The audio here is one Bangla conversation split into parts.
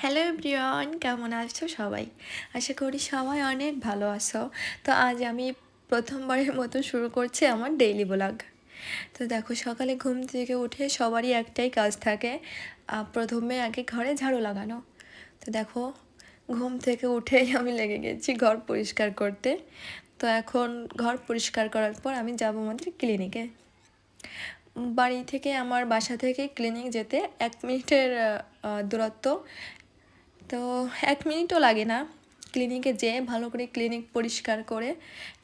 হ্যালো এভরিওয়ান, কেমন আছো সবাই? আশা করি সবাই অনেক ভালো আছো। তো আজ আমি প্রথমবারের মতো শুরু করছি আমার ডেইলি ব্লগ। তো দেখো, সকালে ঘুম থেকে উঠে সবারই একটাই কাজ থাকে, প্রথমে আগে ঘরে ঝাড়ু লাগানো। তো দেখো, ঘুম থেকে উঠেই আমি লেগে গেছি ঘর পরিষ্কার করতে। তো এখন ঘর পরিষ্কার করার পর আমি যাবো আমাদের ক্লিনিকে। বাড়ি থেকে আমার বাসা থেকে ক্লিনিক যেতে 1 মিনিটের দূরত্ব। তো 1 মিনিটও লাগে না ক্লিনিকে যেয়ে ভালো করে ক্লিনিক পরিষ্কার করে।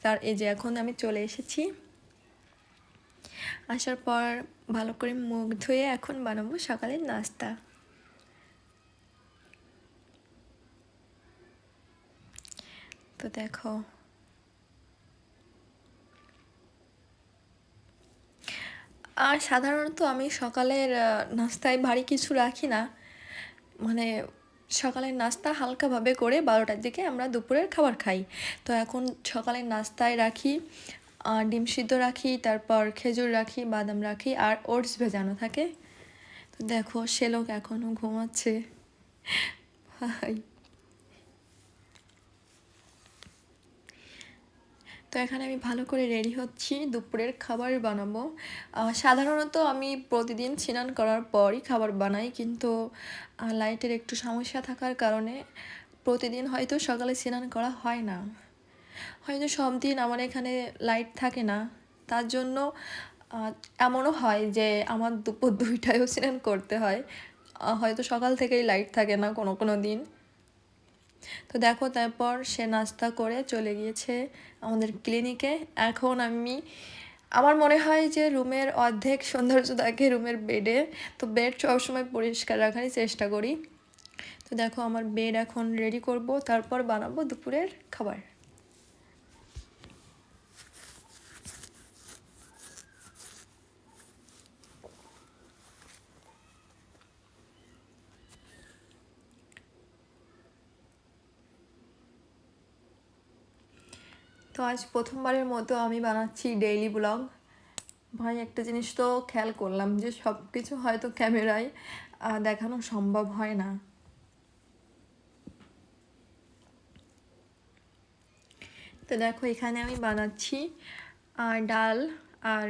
তার এই যে এখন আমি চলে এসেছি। আসার পর ভালো করে মুখ ধুয়ে এখন বানাবো সকালের নাস্তা। তো দেখো, আর সাধারণত আমি সকালের নাস্তায় ভারী কিছু রাখি না। মানে সকালের নাস্তা হালকাভাবে করে 12টার দিকে আমরা দুপুরের খাবার খাই। তো এখন সকালের নাস্তায় রাখি ডিম সিদ্ধ রাখি, তারপর খেজুর রাখি, বাদাম রাখি, আর ওটস ভেজানো থাকে। তো দেখো, সে লোক এখনও ঘুমাচ্ছে। ভাই, তো এখানে আমি ভালো করে রেডি হচ্ছি, দুপুরের খাবার বানাবো। সাধারণত আমি প্রতিদিন স্নান করার পরই খাবার বানাই, কিন্তু লাইটের একটু সমস্যা থাকার কারণে প্রতিদিন হয়তো সকালে স্নান করা হয় না। হয়তো সব দিন আমার এখানে লাইট থাকে না, তার জন্য এমনও হয় যে আমার দুপুর 2টায়ও স্নান করতে হয়। হয়তো সকাল থেকেই লাইট থাকে না কোনো কোনো দিন। তো দেখো, তারপর সে নাস্তা করে চলে গিয়েছে আমাদের ক্লিনিকে। এখন আমার মনে হয় যে রুমের অর্ধেক সৌন্দর্য থাকে রুমের বেডে। তো বেড সবসময় পরিষ্কার রাখারই চেষ্টা করি। তো দেখো, আমার বেড এখন রেডি করব, তারপর বানাবো দুপুরের খাবার। তো আজ প্রথমবারের মতো আমি বানাচ্ছি ডেইলি ব্লগ। ভাই, একটা জিনিস তো খেয়াল করলাম যে সব কিছু হয়তো ক্যামেরায় দেখানো সম্ভব হয় না। তো দেখো, এখানে আমি বানাচ্ছি ডাল, আর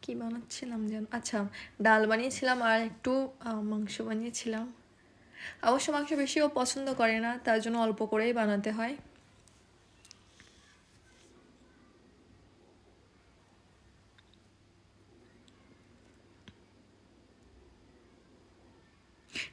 কি বানাচ্ছিলাম যেন, আচ্ছা, ডাল বানিয়েছিলাম আর একটু মাংস বানিয়েছিলাম। অবশ্য মাংস বেশিও পছন্দ করে না, তার জন্য অল্প করেই বানাতে হয়।